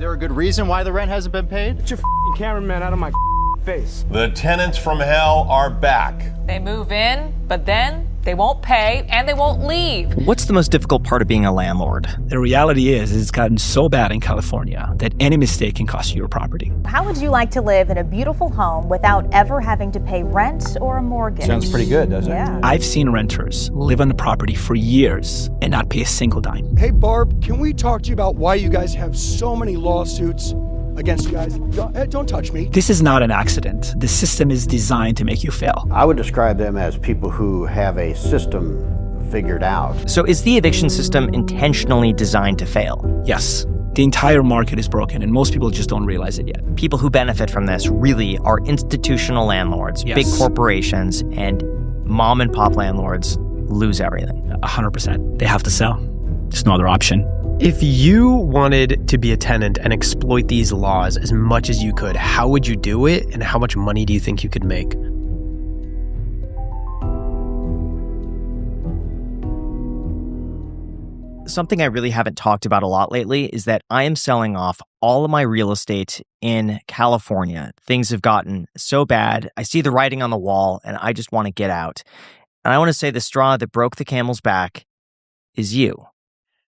there a good reason why the rent hasn't been paid? Get your cameraman out of my face. The tenants from hell are back. They move in, but then they won't pay and they won't leave. What's the most difficult part of being a landlord? The reality is it's gotten so bad in California that any mistake can cost you your property. How would you like to live in a beautiful home without ever having to pay rent or a mortgage? Sounds pretty good, doesn't it? Yeah. I've seen renters live on the property for years and not pay a single dime. Hey, Barb, can we talk to you about why you guys have so many lawsuits against you guys? Don't touch me. This is not an accident. The system is designed to make you fail. I would describe them as people who have a system figured out. So is the eviction system intentionally designed to fail? Yes, the entire market is broken and most people just don't realize it yet. People who benefit from this really are institutional landlords, Yes. big corporations, and mom and pop landlords lose everything. 100%. They have to sell. There's no other option. If you wanted to be a tenant and exploit these laws as much as you could, how would you do it, and how much money do you think you could make? Something I really haven't talked about a lot lately is that I am selling off all of my real estate in California. Things have gotten so bad. I see the writing on the wall and I just want to get out. And I want to say the straw that broke the camel's back is you.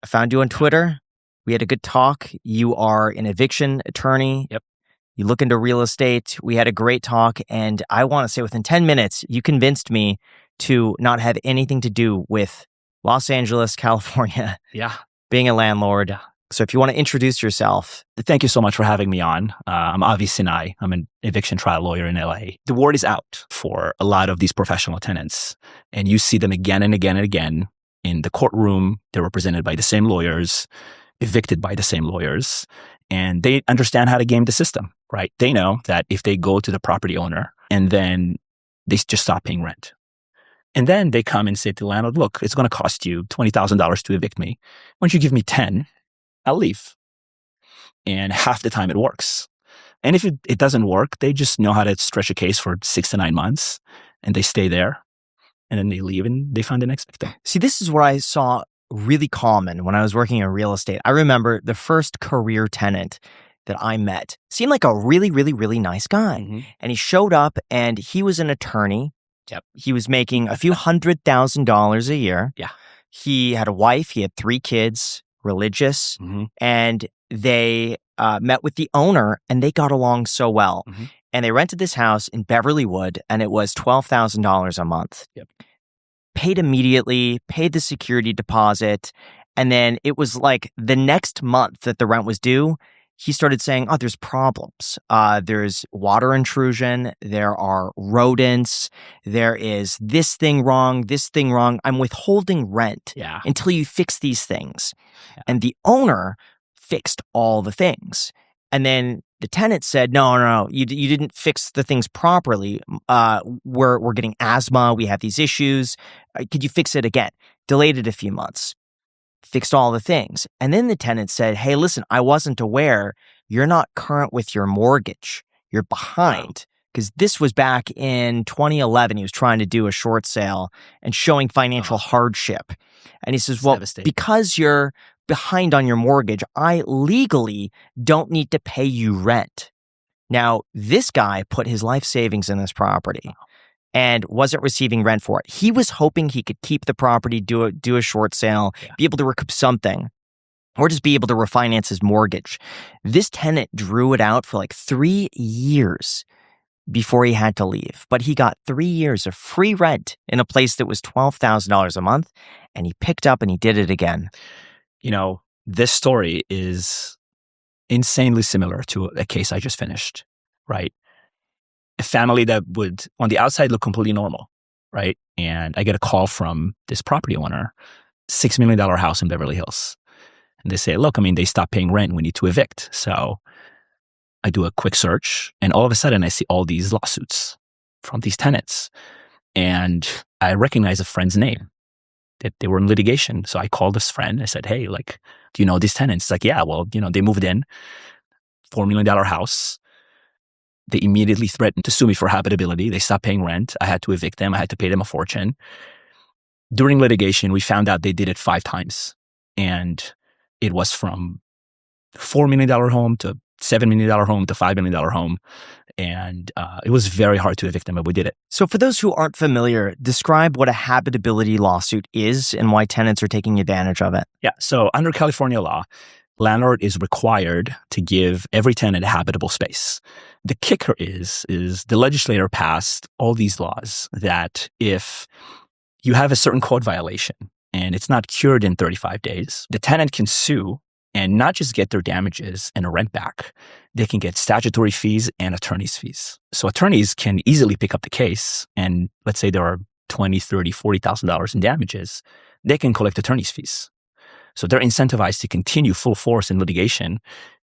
I found you on Twitter. We had a good talk. You are an eviction attorney. Yep. You look into real estate. We had a great talk. And I want to say within 10 minutes, you convinced me to not have anything to do with Los Angeles, California, Yeah. being a landlord. So if you want to introduce yourself. Thank you so much for having me on. I'm Avi Sinai. I'm an eviction trial lawyer in LA. The word is out for a lot of these professional tenants. And you see them again and again and again in the courtroom. They're represented by the same lawyers, evicted by the same lawyers. And they understand how to game the system, right? They know that if they go to the property owner and then they just stop paying rent. And then they come and say to the landlord, look, it's going to cost you $20,000 to evict me. Once you give me 10, I'll leave. And half the time it works. And if it doesn't work, they just know how to stretch a case for 6 to 9 months and they stay there and then they leave and they find the next victim. See, this is where I saw really common when I was working in real estate. I remember the first career tenant that I met seemed like a really, really, really nice guy. Mm-hmm. And he showed up and he was an attorney. Yep. He was making a few $100,000 a year. Yeah. He had a wife. He had 3 kids, religious. Mm-hmm. And they met with the owner and they got along so well. Mm-hmm. And they rented this house in Beverlywood and it was $12,000 a month. Yep. Paid immediately, paid the security deposit. And then it was like the next month that the rent was due, he started saying, oh, there's problems. There's water intrusion. There are rodents. There is this thing wrong, this thing wrong. I'm withholding rent until you fix these things. Yeah. And the owner fixed all the things. And then the tenant said, no, you didn't fix the things properly. We're getting asthma. We have these issues. Could you fix it again? Delayed it a few months. Fixed all the things. And then the tenant said, hey, listen, I wasn't aware. You're not current with your mortgage. You're behind. Because this was back in 2011. He was trying to do a short sale and showing financial hardship. And he says, well, because you're behind on your mortgage, I legally don't need to pay you rent. Now, this guy put his life savings in this property and wasn't receiving rent for it. He was hoping he could keep the property, do a short sale, be able to recoup something, or just be able to refinance his mortgage. This tenant drew it out for like 3 years before he had to leave. But he got 3 years of free rent in a place that was $12,000 a month, and he picked up and he did it again. You know, this story is insanely similar to a case I just finished, right? A family that would, on the outside, look completely normal, right? And I get a call from this property owner, $6 million house in Beverly Hills. And they say, look, I mean, they stopped paying rent. We need to evict. So I do a quick search and all of a sudden I see all these lawsuits from these tenants. And I recognize a friend's name. That they were in litigation. So I called this friend. I said, hey, like, do you know these tenants? It's like, yeah, well, you know, they moved in, $4 million house. They immediately threatened to sue me for habitability. They stopped paying rent. I had to evict them. I had to pay them a fortune. During litigation, we found out they did it 5 times. And it was from $4 million home to $7 million home to $5 million home. And it was very hard to evict them, but we did it. So for those who aren't familiar, describe what a habitability lawsuit is and why tenants are taking advantage of it. Yeah. So under California law, landlord is required to give every tenant a habitable space. The kicker is the legislator passed all these laws that if you have a certain code violation and it's not cured in 35 days, the tenant can sue and not just get their damages and a rent back. They can get statutory fees and attorney's fees. So attorneys can easily pick up the case, and let's say there are $20,000, $30,000, $40,000 in damages, they can collect attorney's fees. So they're incentivized to continue full force in litigation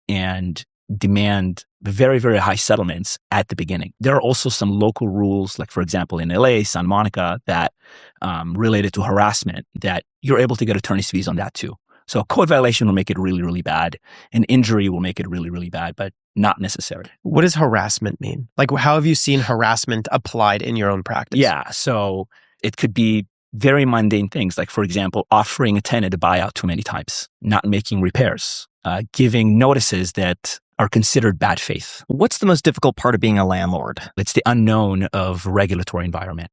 and demand very, very high settlements at the beginning. There are also some local rules, like for example, in LA, Santa Monica, that related to harassment, that you're able to get attorney's fees on that too. So a code violation will make it really, really bad. An injury will make it really, really bad, but not necessary. What does harassment mean? Like, how have you seen harassment applied in your own practice? Yeah. So it could be very mundane things, like, for example, offering a tenant a buyout too many times, not making repairs, giving notices that are considered bad faith. What's the most difficult part of being a landlord? It's the unknown of regulatory environment.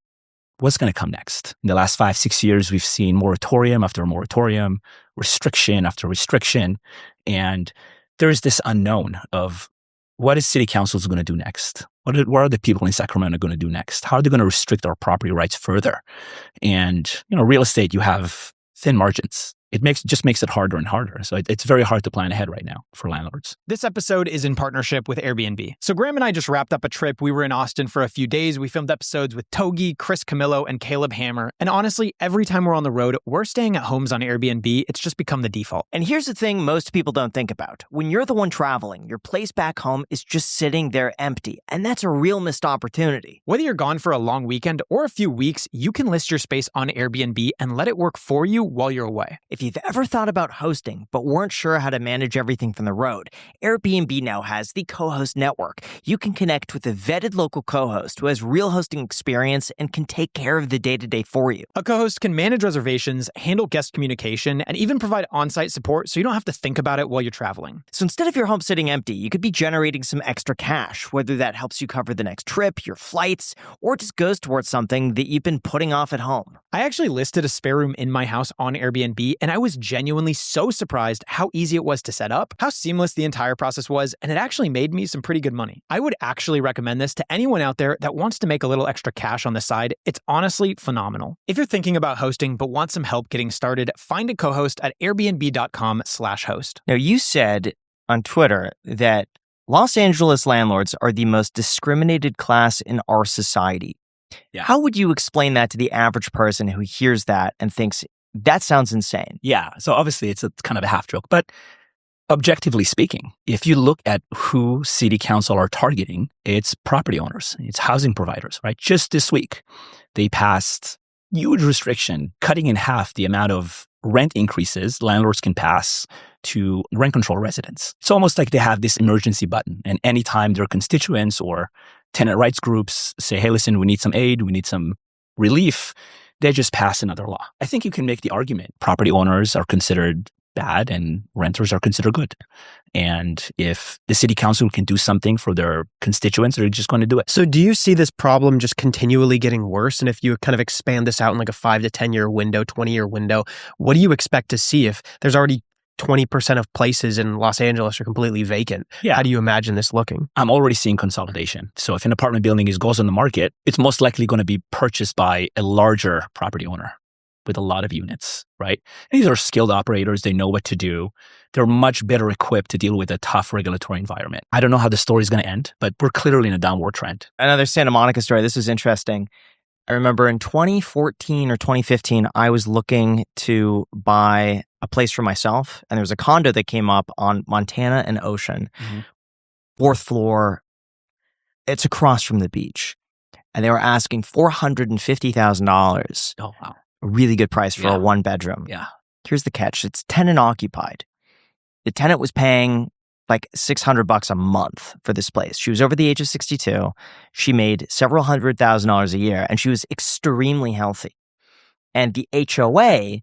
What's going to come next? In the last 5-6 years, we've seen moratorium after moratorium, restriction after restriction, and there's this unknown of what is city councils going to do next? What are the people in Sacramento going to do next? How are they going to restrict our property rights further? And, real estate, you have thin margins. It just makes it harder and harder. So it's very hard to plan ahead right now for landlords. This episode is in partnership with Airbnb. So Graham and I just wrapped up a trip. We were in Austin for a few days. We filmed episodes with Togi, Chris Camillo, and Caleb Hammer. And honestly, every time we're on the road, we're staying at homes on Airbnb. It's just become the default. And here's the thing most people don't think about. When you're the one traveling, your place back home is just sitting there empty. And that's a real missed opportunity. Whether you're gone for a long weekend or a few weeks, you can list your space on Airbnb and let it work for you while you're away. If you've ever thought about hosting but weren't sure how to manage everything from the road, Airbnb now has the co-host network. You can connect with a vetted local co-host who has real hosting experience and can take care of the day-to-day for you. A co-host can manage reservations, handle guest communication, and even provide on-site support so you don't have to think about it while you're traveling. So instead of your home sitting empty, you could be generating some extra cash, whether that helps you cover the next trip, your flights, or just goes towards something that you've been putting off at home. I actually listed a spare room in my house on Airbnb, and I was genuinely so surprised how easy it was to set up, how seamless the entire process was, and it actually made me some pretty good money. I would actually recommend this to anyone out there that wants to make a little extra cash on the side. It's honestly phenomenal. If you're thinking about hosting but want some help getting started, find a co-host at airbnb.com/host. Now, you said on Twitter that Los Angeles landlords are the most discriminated class in our society. Yeah. How would you explain that to the average person who hears that and thinks, that sounds insane? Yeah. So obviously it's kind of a half joke, but objectively speaking, if you look at who city council are targeting, it's property owners, it's housing providers, right? Just this week, they passed huge restriction, cutting in half the amount of rent increases landlords can pass to rent control residents. It's almost like they have this emergency button, and anytime their constituents or tenant rights groups say, hey, listen, we need some aid, we need some relief, they just pass another law. I think you can make the argument property owners are considered bad and renters are considered good. And if the city council can do something for their constituents, they're just going to do it. So do you see this problem just continually getting worse? And if you kind of expand this out in like a 5 to 10 year window, 20-year window, what do you expect to see if there's already 20% of places in Los Angeles are completely vacant? Yeah. How do you imagine this looking? I'm already seeing consolidation. So if an apartment building goes on the market, it's most likely going to be purchased by a larger property owner with a lot of units, right? And these are skilled operators. They know what to do. They're much better equipped to deal with a tough regulatory environment. I don't know how the story is going to end, but we're clearly in a downward trend. Another Santa Monica story. This is interesting. I remember in 2014 or 2015, I was looking to buy a place for myself, and there was a condo that came up on Montana and Ocean, 4th floor. It's across from the beach, and they were asking $450,000. Oh, wow. A really good price for a 1-bedroom. Yeah. Here's the catch. It's tenant occupied. The tenant was paying like $600 a month for this place. She was over the age of 62. She made several $100,000 a year, and she was extremely healthy. And the HOA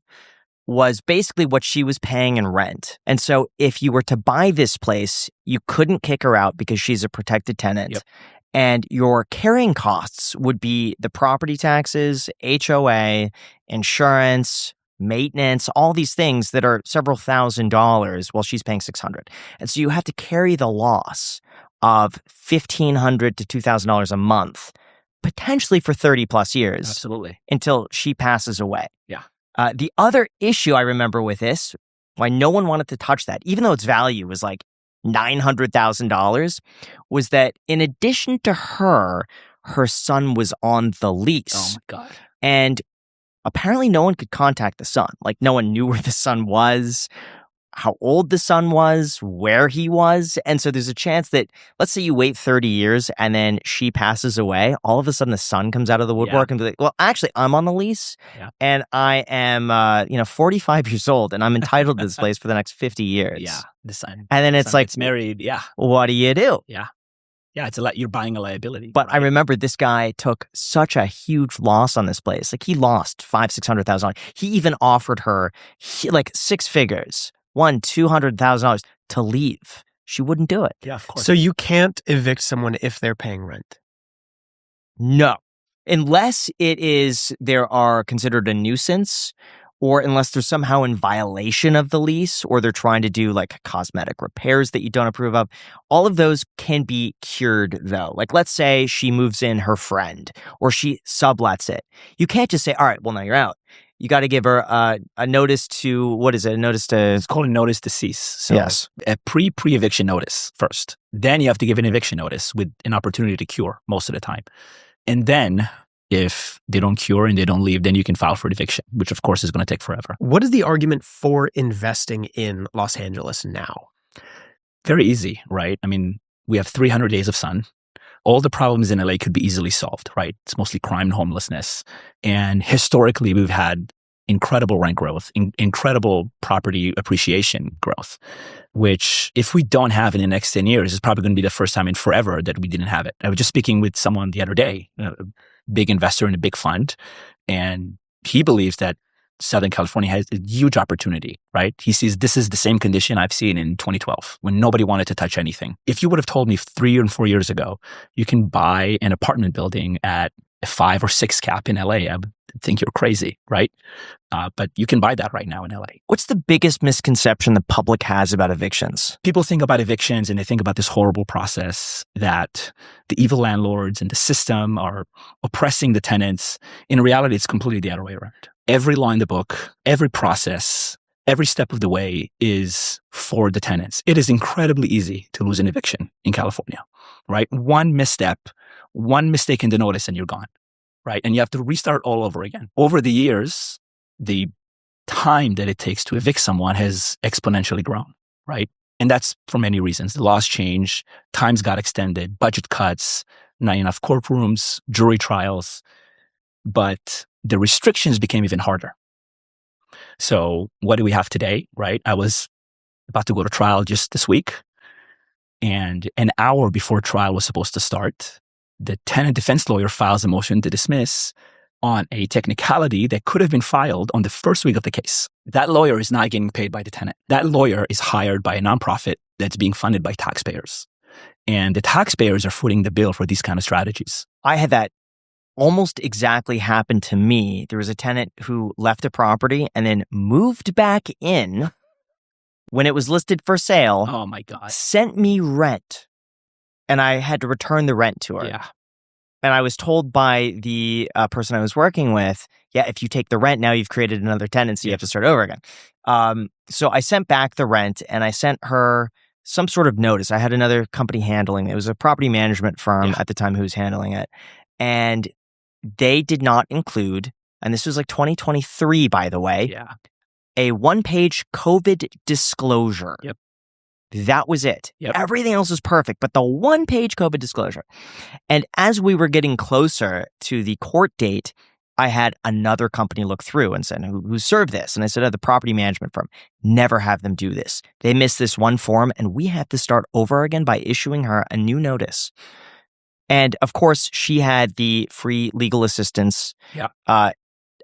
was basically what she was paying in rent. And so if you were to buy this place, you couldn't kick her out because she's a protected tenant. Yep. And your carrying costs would be the property taxes, HOA, insurance, maintenance, all these things that are several $1,000s while she's paying $600. And so you have to carry the loss of $1,500 to $2,000 a month, potentially for 30 plus years. Absolutely. Until she passes away. Yeah. The other issue I remember with this, why no one wanted to touch that, even though its value was like $900,000, was that in addition to her son was on the lease. Oh my God. And apparently no one could contact the son. Like no one knew where the son was, how old the son was, where he was. And so there's a chance that, let's say you wait 30 years and then she passes away, all of a sudden the son comes out of the woodwork and be like, well, actually, I'm on the lease and I am, 45 years old and I'm entitled to this place for the next 50 years. Yeah. The son. And then it's like, it's married. Yeah. what do you do? Yeah. Yeah. You're buying a liability. But I remember this guy took such a huge loss on this place. Like he lost $500,000-$600,000. He even offered her like six figures. $200,000 to leave. She wouldn't do it. Yeah, of course. So you can't evict someone if they're paying rent? No. Unless there are considered a nuisance, or unless they're somehow in violation of the lease, or they're trying to do like cosmetic repairs that you don't approve of. All of those can be cured though. Like let's say she moves in her friend, or she sublets it. You can't just say, all right, well now you're out. You got to give her a notice to, what is it? A notice to... It's called a notice to cease. So yes. A pre-eviction notice first. Then you have to give an eviction notice with an opportunity to cure most of the time. And then if they don't cure and they don't leave, then you can file for eviction, which of course is going to take forever. What is the argument for investing in Los Angeles now? Very easy, right? I mean, we have 300 days of sun. All the problems in LA could be easily solved, right? It's mostly crime and homelessness. And historically, we've had incredible rent growth, incredible property appreciation growth, which if we don't have in the next 10 years, is probably going to be the first time in forever that we didn't have it. I was just speaking with someone the other day, a big investor in a big fund, and he believes that Southern California has a huge opportunity, right? He sees this is the same condition I've seen in 2012 when nobody wanted to touch anything. If you would have told me 3 or 4 years ago, you can buy an apartment building at a 5 or 6 cap in LA, I would think you're crazy, right? But you can buy that right now in LA. What's the biggest misconception the public has about evictions? People think about evictions and they think about this horrible process that the evil landlords and the system are oppressing the tenants. In reality, it's completely the other way around. Every law in the book, every process, every step of the way is for the tenants. It is incredibly easy to lose an eviction in California, right? One misstep, one mistake in the notice and you're gone, right? And you have to restart all over again. Over the years, the time that it takes to evict someone has exponentially grown, right? And that's for many reasons. The laws change, times got extended, budget cuts, not enough courtrooms, jury trials, but the restrictions became even harder. So what do we have today, right? I was about to go to trial just this week, and an hour before trial was supposed to start, the tenant defense lawyer files a motion to dismiss on a technicality that could have been filed on the first week of the case. That lawyer is not getting paid by the tenant. That lawyer is hired by a nonprofit that's being funded by taxpayers. And the taxpayers are footing the bill for these kind of strategies. I had that almost exactly happen to me. There was a tenant who left a property and then moved back in when it was listed for sale. Oh my God. Sent me rent. And I had to return the rent to her. Yeah. And I was told by the person I was working with, yeah, if you take the rent, now you've created another tenancy, you have to start over again. So I sent back the rent and I sent her some sort of notice. I had another company handling it. It was a property management firm at the time who was handling it. And they did not include, and this was like 2023, by the way, a one-page COVID disclosure. Yep. That was it. Yep. Everything else was perfect, but the one-page COVID disclosure. And as we were getting closer to the court date, I had another company look through and said, who served this? And I said, the property management firm. Never have them do this. They missed this one form, and we have to start over again by issuing her a new notice. And of course, she had the free legal assistance,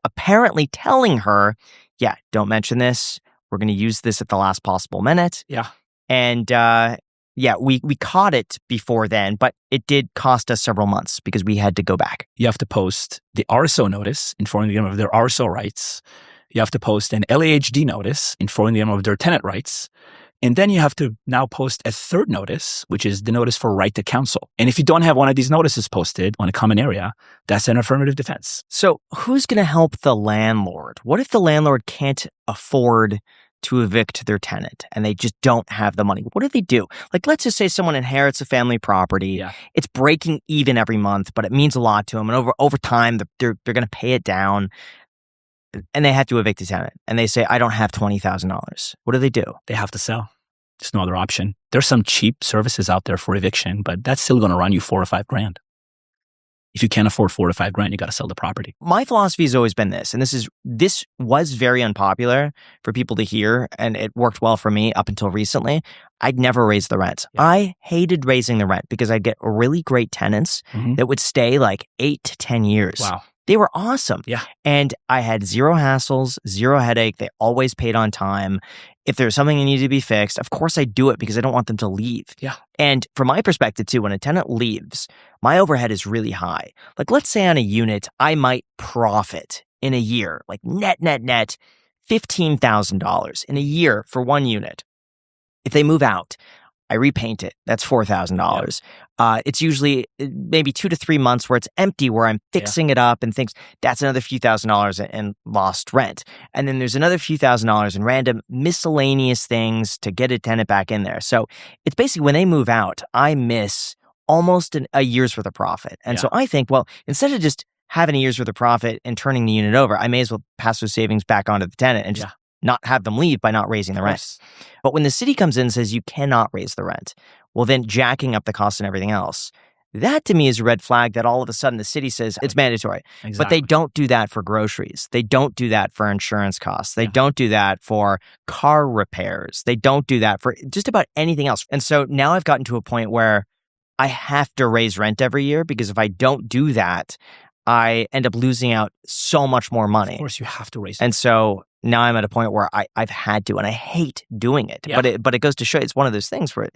apparently telling her, yeah, don't mention this. We're going to use this at the last possible minute. Yeah. And yeah, we caught it before then, but it did cost us several months because we had to go back. You have to post the RSO notice informing them of their RSO rights. You have to post an LAHD notice informing them of their tenant rights. And then you have to now post a third notice, which is the notice for right to counsel. And if you don't have one of these notices posted on a common area, that's an affirmative defense. So who's going to help the landlord? What if the landlord can't afford to evict their tenant and they just don't have the money? What do they do? Like, let's just say someone inherits a family property. Yeah. It's breaking even every month, but it means a lot to them. And over time, they're going to pay it down. And they have to evict a tenant. And they say, I don't have $20,000. What do they do? They have to sell. There's no other option. There's some cheap services out there for eviction, but that's still going to run you $4 or $5 grand. If you can't afford $4 or $5 grand, you got to sell the property. My philosophy has always been this, and this was very unpopular for people to hear, and it worked well for me up until recently. I'd never raise the rent. Yeah. I hated raising the rent because I'd get really great tenants that would stay like 8 to 10 years. Wow. They were awesome. Yeah. And I had zero hassles, zero headache. They always paid on time. If there was something that needed to be fixed, of course I'd do it because I don't want them to leave. Yeah. And from my perspective too, when a tenant leaves, my overhead is really high. Like, let's say on a unit, I might profit in a year, like net, $15,000 in a year for one unit. If they move out, I repaint it. That's $4,000. It's usually maybe 2 to 3 months where it's empty, where I'm fixing it up and things. That's another few $1,000s in lost rent. And then there's another few $1,000s in random miscellaneous things to get a tenant back in there. So it's basically when they move out, I miss almost a year's worth of profit. And so I think, well, instead of just having a year's worth of profit and turning the unit over, I may as well pass those savings back onto the tenant and just not have them leave by not raising the rent. But when the city comes in and says you cannot raise the rent, well, then jacking up the cost and everything else, that to me is a red flag that all of a sudden the city says it's mandatory. Exactly. But they don't do that for groceries. They don't do that for insurance costs. They don't do that for car repairs. They don't do that for just about anything else. And so now I've gotten to a point where I have to raise rent every year because if I don't do that, I end up losing out so much more money. Of course, you have to raise it. And so now I'm at a point where I've had to, and I hate doing it. Yeah. But it goes to show it's one of those things where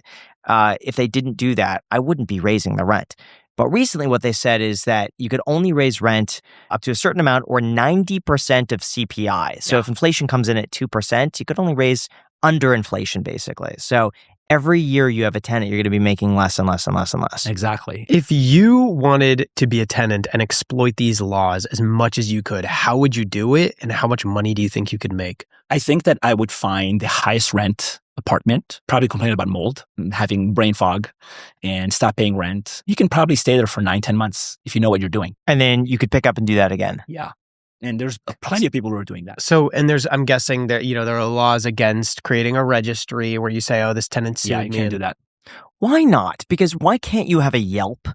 if they didn't do that, I wouldn't be raising the rent. But recently what they said is that you could only raise rent up to a certain amount or 90% of CPI. So if inflation comes in at 2%, you could only raise under inflation, basically. So every year you have a tenant, you're going to be making less and less and less and less. Exactly. If you wanted to be a tenant and exploit these laws as much as you could, how would you do it? And how much money do you think you could make? I think that I would find the highest rent apartment, probably complain about mold, having brain fog, and stop paying rent. You can probably stay there for 9-10 months if you know what you're doing. And then you could pick up and do that again. Yeah. And there's plenty of people who are doing that. So, and I'm guessing that, there are laws against creating a registry where you say, oh, this tenant sued me. You can't do that. Why not? Because why can't you have a Yelp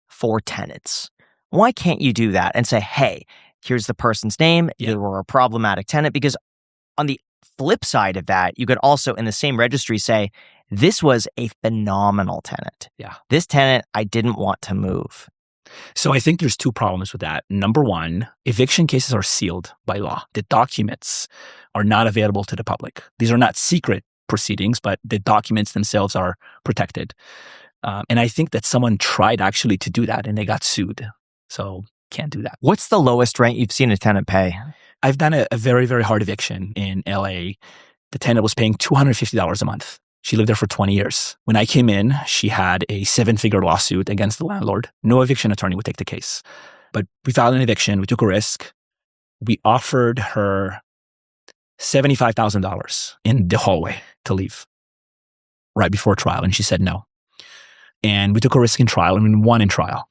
for tenants? Why can't you do that and say, hey, here's the person's name. They were a problematic tenant. Because on the flip side of that, you could also in the same registry say, this was a phenomenal tenant. Yeah. This tenant, I didn't want to move. So I think there's 2 problems with that. Number one, eviction cases are sealed by law. The documents are not available to the public. These are not secret proceedings, but the documents themselves are protected. And I think that someone tried actually to do that and they got sued. So can't do that. What's the lowest rent you've seen a tenant pay? I've done a very, very hard eviction in LA. The tenant was paying $250 a month. She lived there for 20 years. When I came in, she had a 7-figure lawsuit against the landlord. No eviction attorney would take the case. But we filed an eviction. We took a risk. We offered her $75,000 in the hallway to leave right before trial. And she said no. And we took a risk in trial and we won in trial.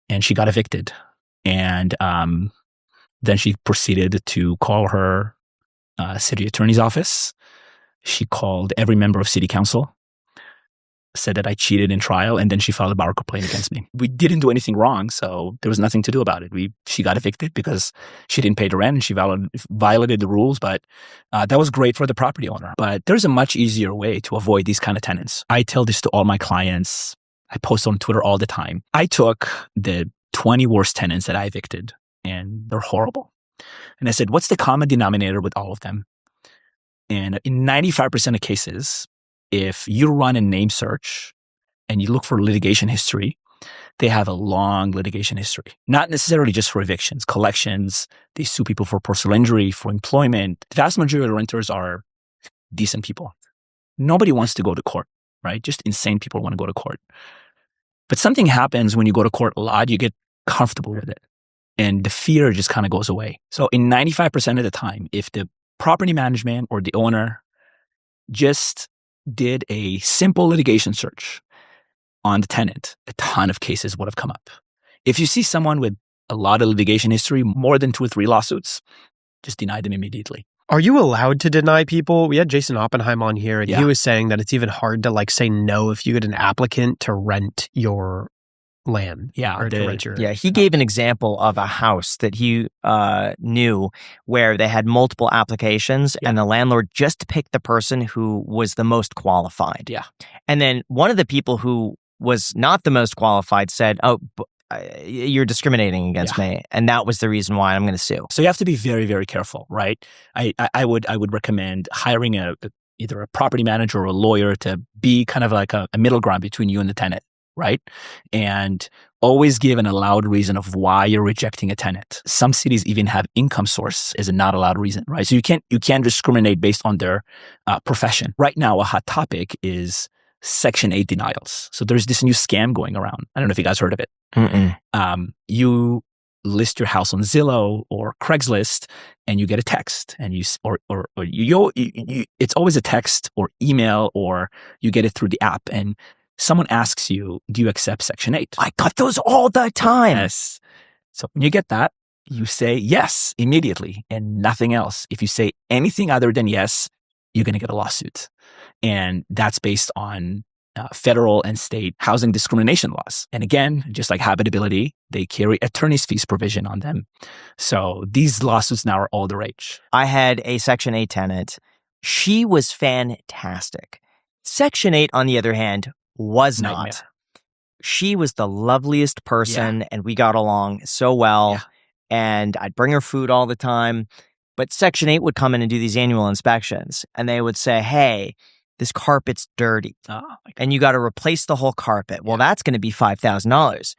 And she got evicted. And then she proceeded to call her city attorney's office. She called every member of city council, said that I cheated in trial, and then she filed a bar complaint against me. We didn't do anything wrong, so there was nothing to do about it. She got evicted because she didn't pay the rent and she violated the rules, but that was great for the property owner. But there's a much easier way to avoid these kind of tenants. I tell this to all my clients. I post on Twitter all the time. I took the 20 worst tenants that I evicted, and they're horrible. And I said, what's the common denominator with all of them? And in 95% of cases, if you run a name search and you look for litigation history, they have a long litigation history. Not necessarily just for evictions, collections. They sue people for personal injury, for employment. The vast majority of renters are decent people. Nobody wants to go to court, right? Just insane people want to go to court. But something happens when you go to court a lot, you get comfortable with it. And the fear just kind of goes away. So in 95% of the time, if the property management or the owner just did a simple litigation search on the tenant, a ton of cases would have come up. If you see someone with a lot of litigation history, more than 2 or 3 lawsuits, just deny them immediately. Are you allowed to deny people? We had Jason Oppenheim on here, and he was saying that it's even hard to say no if you get an applicant to rent your land. Yeah, to rent your, he gave an example of a house that he knew where they had multiple applications, and the landlord just picked the person who was the most qualified. Yeah, and then one of the people who was not the most qualified said, "Oh, you're discriminating against me," and that was the reason why I'm going to sue. So you have to be very, very careful, right? I would recommend hiring either a property manager or a lawyer to be kind of like a middle ground between you and the tenant, right? And always give an allowed reason of why you're rejecting a tenant. Some cities even have income source as a not allowed reason, right? So you can't discriminate based on their profession. Right now, a hot topic is Section 8 denials. So there's this new scam going around. I don't know if you guys heard of it. You list your house on Zillow or Craigslist, and you get a text, and it's always a text or email, or you get it through the app, and someone asks you, "Do you accept Section 8?" I got those all the time. Yes. So when you get that, you say yes immediately and nothing else. If you say anything other than yes, you're going to get a lawsuit. And that's based on federal and state housing discrimination laws. And again, just like habitability, they carry attorney's fees provision on them. So these lawsuits now are all the rage. I had a Section 8 tenant. She was fantastic. Section 8, on the other hand, was Nightmare. not. She was the loveliest person, and we got along so well. And I'd bring her food all the time. But Section 8 would come in and do these annual inspections, and they would say, "Hey, this carpet's dirty, and you got to replace the whole carpet." Well, that's going to be $5,000.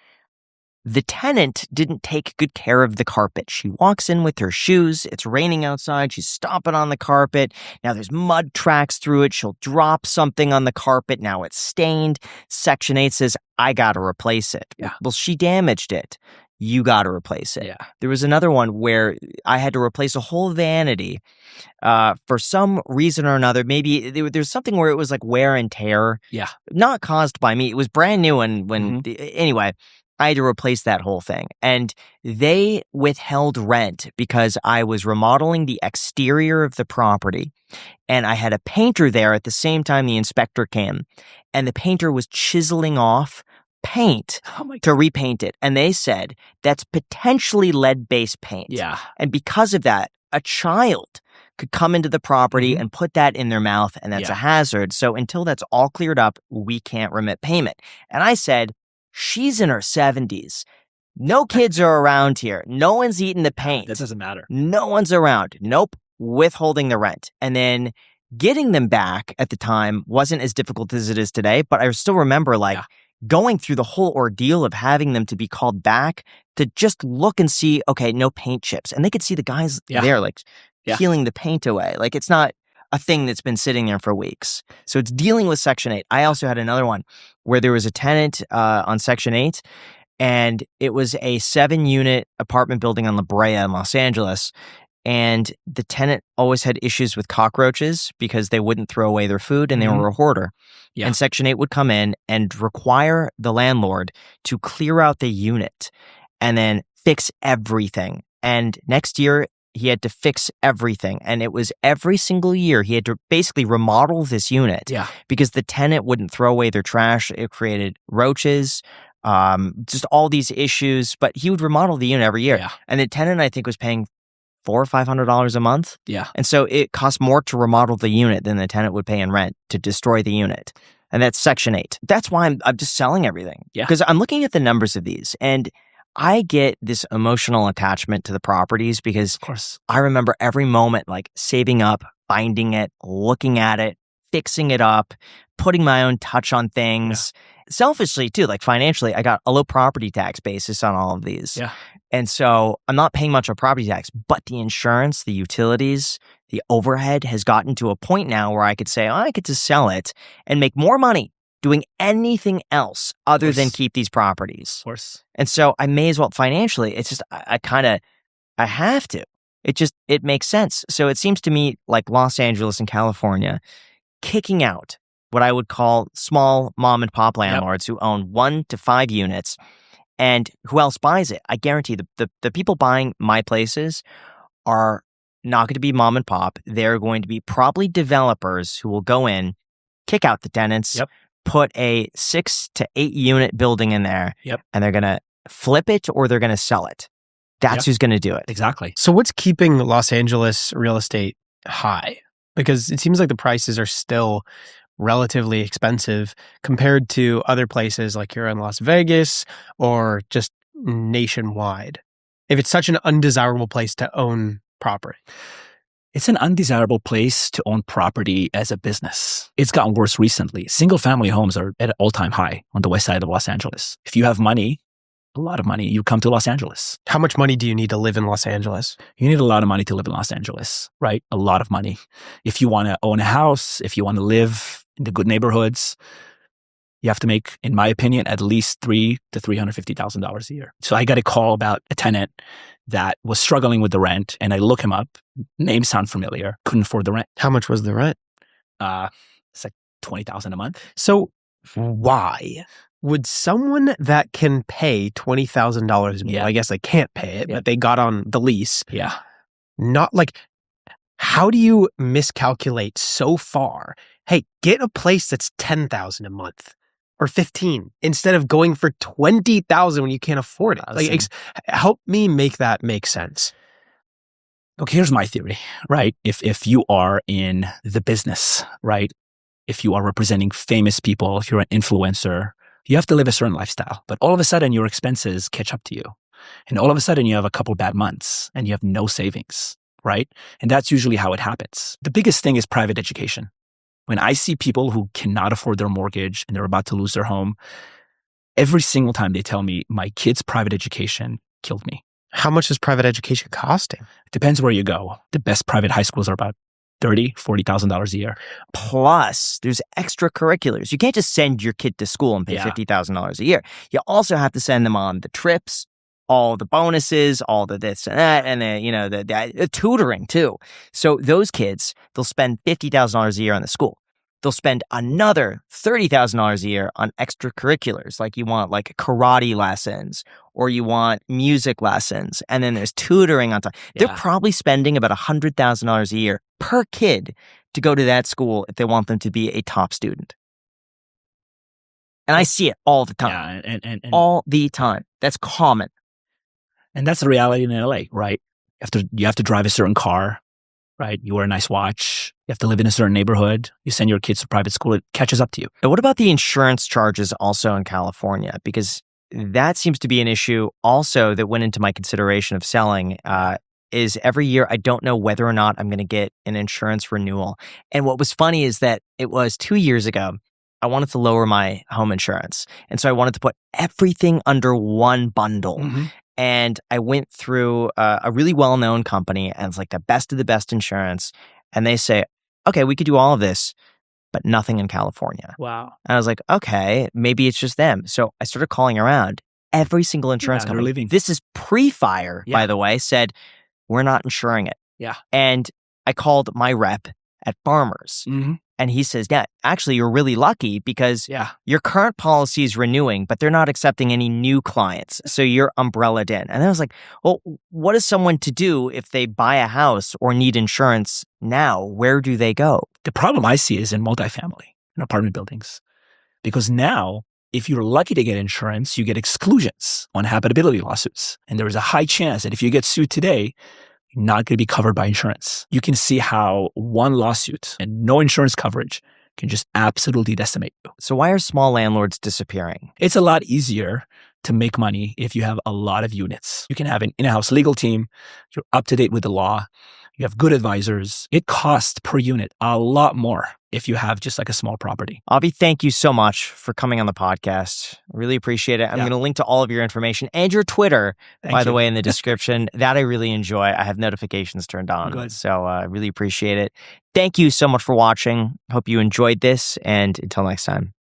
The tenant didn't take good care of the carpet. She walks in with her shoes. It's raining outside. She's stomping on the carpet. Now there's mud tracks through it. She'll drop something on the carpet. Now it's stained. Section 8 says, "I got to replace it." Well, she damaged it. You got to replace it. There was another one where I had to replace a whole vanity for some reason or another. Maybe there's something where it was like wear and tear. Not caused by me. It was brand new. Anyway, I had to replace that whole thing. And they withheld rent because I was remodeling the exterior of the property. And I had a painter there at the same time the inspector came. And the painter was chiseling off paint to repaint it. And they said that's potentially lead-based paint. And because of that, a child could come into the property and put that in their mouth, and that's a hazard. So until that's all cleared up, we can't remit payment. And I said, she's in her 70s. No kids are around here. No one's eating the paint. That doesn't matter. No one's around. Nope. Withholding the rent. And then getting them back at the time wasn't as difficult as it is today, but I still remember going through the whole ordeal of having them to be called back to just look and see, okay, no paint chips. And they could see the guys there peeling the paint away. It's not a thing that's been sitting there for weeks. So it's dealing with Section 8. I also had another one where there was a tenant on Section 8, and it was a 7-unit apartment building on La Brea in Los Angeles. And the tenant always had issues with cockroaches because they wouldn't throw away their food, and they were a hoarder. And Section 8 would come in and require the landlord to clear out the unit and then fix everything. And next year, he had to fix everything. And it was every single year he had to basically remodel this unit because the tenant wouldn't throw away their trash. It created roaches, just all these issues. But he would remodel the unit every year. And the tenant, I think, was paying $400 or $500 a month. And so it cost more to remodel the unit than the tenant would pay in rent to destroy the unit. And that's Section 8. That's why I'm just selling everything. Because I'm looking at the numbers of these, and I get this emotional attachment to the properties because Of course. I remember every moment like saving up, finding it, looking at it, fixing it up, putting my own touch on things. Selfishly too, like financially, I got a low property tax basis on all of these. Yeah. And so I'm not paying much of property tax, but the insurance, the utilities, the overhead has gotten to a point now where I could say, oh, I get to sell it and make more money doing anything else other than keep these properties. Of course. And so I may as well financially, it's just, I have to. It makes sense. So it seems to me like Los Angeles and California kicking out what I would call small mom and pop landlords who own 1 to 5 units. And who else buys it? I guarantee the people buying my places are not going to be mom and pop. They're going to be probably developers who will go in, kick out the tenants, put a 6 to 8 unit building in there, and they're going to flip it or they're going to sell it. That's who's going to do it. Exactly. So what's keeping Los Angeles real estate high? Because it seems like the prices are still relatively expensive compared to other places like here in Las Vegas or just nationwide. If it's such an undesirable place to own property. It's an undesirable place to own property as a business. It's gotten worse recently. Single-family homes are at an all-time high on the west side of Los Angeles. If you have money, a lot of money, you come to Los Angeles. How much money do you need to live in Los Angeles? You need a lot of money to live in Los Angeles, right? A lot of money. If you want to own a house, if you want to live in the good neighborhoods, you have to make, in my opinion, at least $300,000 to $350,000 a year. So I got a call about a tenant that was struggling with the rent, and I look him up. Names sound familiar. Couldn't afford the rent. How much was the rent? It's like $20,000 a month. So why would someone that can pay $20,000, well, I guess they can't pay it, but they got on the lease. Yeah. Not like, how do you miscalculate so far? Hey, get a place that's $10,000 a month or 15 instead of going for $20,000 when you can't afford it. Like, help me make that make sense. Look, here's my theory, right? If you are in the business, right? If you are representing famous people, if you're an influencer, you have to live a certain lifestyle. But all of a sudden, your expenses catch up to you. And all of a sudden, you have a couple bad months and you have no savings, right? And that's usually how it happens. The biggest thing is private education. When I see people who cannot afford their mortgage and they're about to lose their home, every single time they tell me, my kid's private education killed me. How much is private education costing? It depends where you go. The best private high schools are about $30,000, $40,000 a year. Plus, there's extracurriculars. You can't just send your kid to school and pay $50,000 a year. You also have to send them on the trips, all the bonuses, all the this and that, and the tutoring too. So those kids, they'll spend $50,000 a year on the school. They'll spend another $30,000 a year on extracurriculars, like you want like karate lessons or you want music lessons, and then there's tutoring on top. They're probably spending about $100,000 a year per kid to go to that school if they want them to be a top student. And I see it all the time. Yeah, and all the time. That's common. And that's the reality in LA, right? You have to drive a certain car, right? You wear a nice watch. You have to live in a certain neighborhood. You send your kids to private school. It catches up to you. But what about the insurance charges also in California? Because that seems to be an issue also that went into my consideration of selling. Is every year I don't know whether or not I'm going to get an insurance renewal. And what was funny is that it was 2 years ago, I wanted to lower my home insurance. And so I wanted to put everything under one bundle. Mm-hmm. And I went through a really well-known company, and it's like the best of the best insurance. And they say, okay, we could do all of this, but nothing in California. Wow. And I was like, okay, maybe it's just them. So I started calling around. Every single insurance company, this is pre-fire, by the way, said, we're not insuring it. Yeah. And I called my rep at Farmers. Mm-hmm. And he says, yeah, actually, you're really lucky because your current policy is renewing, but they're not accepting any new clients. So you're umbrellaed in. And I was like, well, what is someone to do if they buy a house or need insurance now? Where do they go? The problem I see is in multifamily, in apartment buildings. Because now, if you're lucky to get insurance, you get exclusions on habitability lawsuits. And there is a high chance that if you get sued today, not going to be covered by insurance. You can see how one lawsuit and no insurance coverage can just absolutely decimate you. So why are small landlords disappearing? It's a lot easier to make money if you have a lot of units. You can have an in-house legal team. You're up to date with the law. You have good advisors. It costs per unit a lot more if you have just like a small property. Avi, thank you so much for coming on the podcast. Really appreciate it. I'm going to link to all of your information and your Twitter, by the way, in the description. That I really enjoy. I have notifications turned on. Good. So I really appreciate it. Thank you so much for watching. Hope you enjoyed this. And until next time.